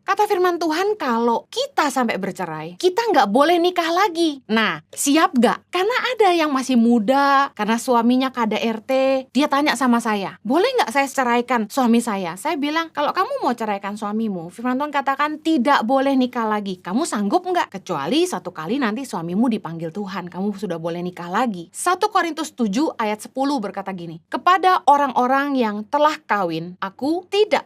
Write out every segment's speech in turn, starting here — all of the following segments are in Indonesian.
Kata firman Tuhan kalau kita sampai bercerai, kita nggak boleh nikah lagi. Nah, siap nggak? Karena ada yang masih muda, karena suaminya KDRT, dia tanya sama saya, boleh nggak saya ceraikan suami saya? Saya bilang, kalau kamu mau ceraikan suamimu, firman Tuhan katakan tidak boleh nikah lagi. Kamu sanggup nggak? Kecuali satu kali nanti suamimu dipanggil Tuhan, kamu sudah boleh nikah lagi. 1 Korintus 7 ayat 10 berkata gini, kepada orang-orang yang telah kawin,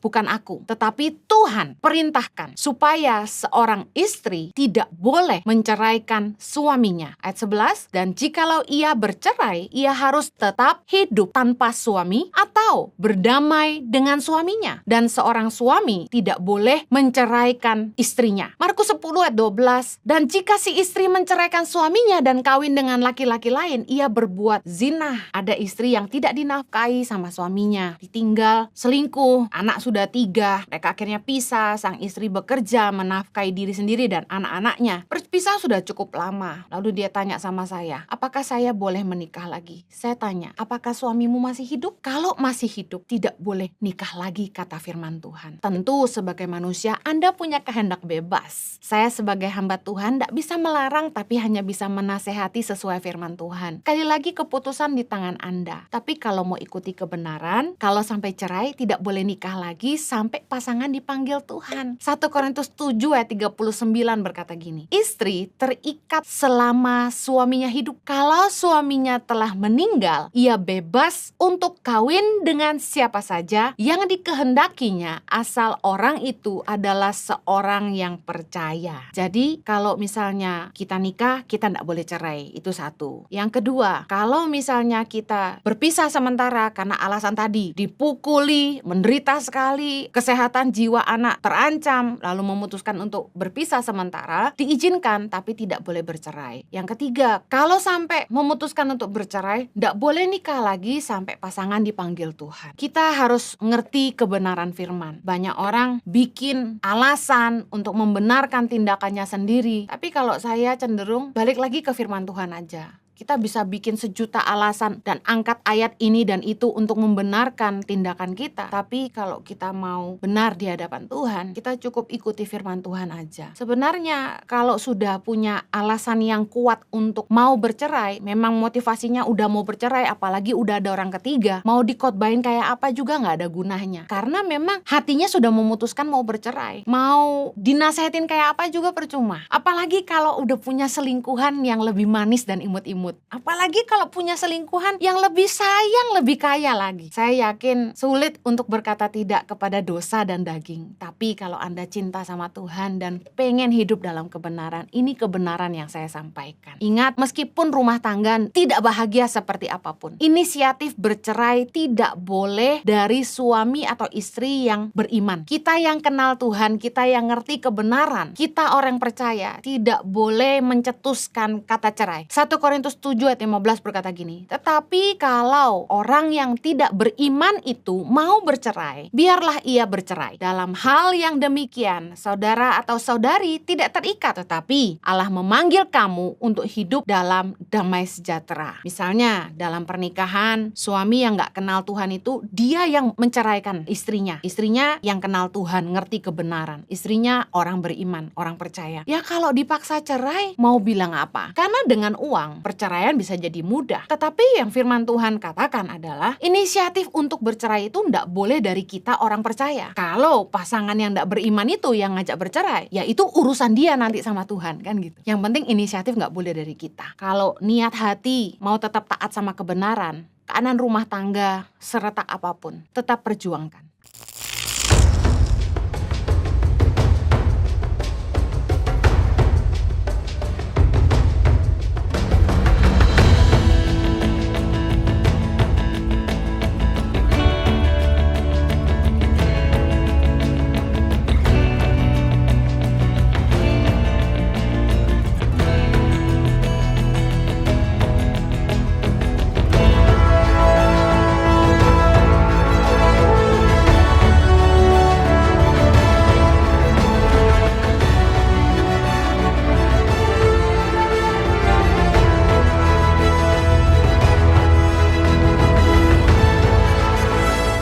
bukan aku, tetapi Tuhan perintahkan supaya seorang istri tidak boleh menceraikan suaminya. Ayat 11, dan jikalau ia bercerai, ia harus tetap hidup tanpa suami atau berdamai dengan suaminya. Dan seorang suami tidak boleh menceraikan istrinya. Markus 10 ayat 12, dan jika si istri menceraikan suaminya dan kawin dengan laki-laki lain, ia berbuat zina. Ada istri yang tidak dinafkahi sama suaminya, ditinggal, selingkuh, anak sudah 3, mereka akhirnya pisah, sang istri bekerja menafkahi diri sendiri dan anak-anaknya. Berpisah sudah cukup lama. Lalu dia tanya sama saya, apakah saya boleh menikah lagi? Saya tanya, apakah suamimu masih hidup? Kalau masih hidup, tidak boleh nikah lagi, kata firman Tuhan. Tentu sebagai manusia, Anda punya kehendak bebas. Saya sebagai hamba Tuhan tidak bisa melarang, tapi hanya bisa menasehati sesuai firman Tuhan. Kali lagi keputusan di tangan Anda. Tapi kalau mau ikuti kebenaran, kalau sampai cerai, tidak boleh nikah lagi sampai pasangan dipanggil Tuhan. 1 Korintus 7 ayat 39 berkata gini, istri terikat selama suaminya hidup. Kalau suaminya telah meninggal, ia bebas untuk kawin dengan siapa saja yang dikehendakinya, asal orang itu adalah seorang yang percaya. Jadi kalau misalnya kita nikah, kita tidak boleh cerai, itu satu. Yang kedua, kalau misalnya kita berpisah sementara karena alasan tadi, dipukuli, menderita sekali, kesehatan jiwa anak terancam, lalu memutuskan untuk berpisah sementara, diizinkan tapi tidak boleh bercerai. Yang ketiga, kalau sampai memutuskan untuk bercerai, tidak boleh nikah lagi sampai pasangan dipanggil Tuhan. Kita harus ngerti kebenaran firman. Banyak orang bikin alasan untuk membenarkan tindakannya sendiri, tapi kalau saya cenderung balik lagi ke firman Tuhan aja. Kita bisa bikin sejuta alasan dan angkat ayat ini dan itu untuk membenarkan tindakan kita. Tapi kalau kita mau benar di hadapan Tuhan, kita cukup ikuti firman Tuhan aja. Sebenarnya kalau sudah punya alasan yang kuat untuk mau bercerai, memang motivasinya udah mau bercerai, apalagi udah ada orang ketiga, mau dikhotbahin kayak apa juga gak ada gunanya. Karena memang hatinya sudah memutuskan mau bercerai. Mau dinasehatin kayak apa juga percuma. Apalagi kalau udah punya selingkuhan yang lebih manis dan imut-imut. Apalagi kalau punya selingkuhan yang lebih sayang, lebih kaya lagi. Saya yakin sulit untuk berkata tidak kepada dosa dan daging. Tapi kalau Anda cinta sama Tuhan dan pengen hidup dalam kebenaran, ini kebenaran yang saya sampaikan. Ingat, meskipun rumah tangga tidak bahagia seperti apapun, inisiatif bercerai tidak boleh dari suami atau istri yang beriman. Kita yang kenal Tuhan, kita yang ngerti kebenaran, kita orang percaya, tidak boleh mencetuskan kata cerai. 1 Korintus 7 ayat 15 berkata gini, tetapi kalau orang yang tidak beriman itu mau bercerai, biarlah ia bercerai. Dalam hal yang demikian, saudara atau saudari tidak terikat, tetapi Allah memanggil kamu untuk hidup dalam damai sejahtera. Misalnya dalam pernikahan, suami yang gak kenal Tuhan itu, dia yang menceraikan istrinya. Istrinya yang kenal Tuhan, ngerti kebenaran. Istrinya orang beriman, orang percaya. Ya kalau dipaksa cerai, mau bilang apa? Karena dengan uang, perceraian bisa jadi mudah. Tetapi yang firman Tuhan katakan adalah inisiatif untuk bercerai itu tidak boleh dari kita orang percaya. Kalau pasangan yang tidak beriman itu yang ngajak bercerai, ya itu urusan dia nanti sama Tuhan, kan gitu. Yang penting inisiatif nggak boleh dari kita. Kalau niat hati mau tetap taat sama kebenaran, keadaan rumah tangga seretak apapun, tetap perjuangkan.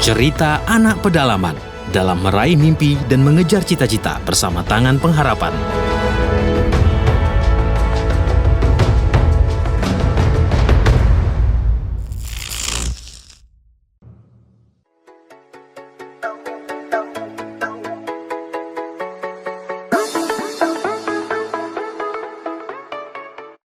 Cerita Anak Pedalaman dalam meraih mimpi dan mengejar cita-cita bersama Tangan Pengharapan.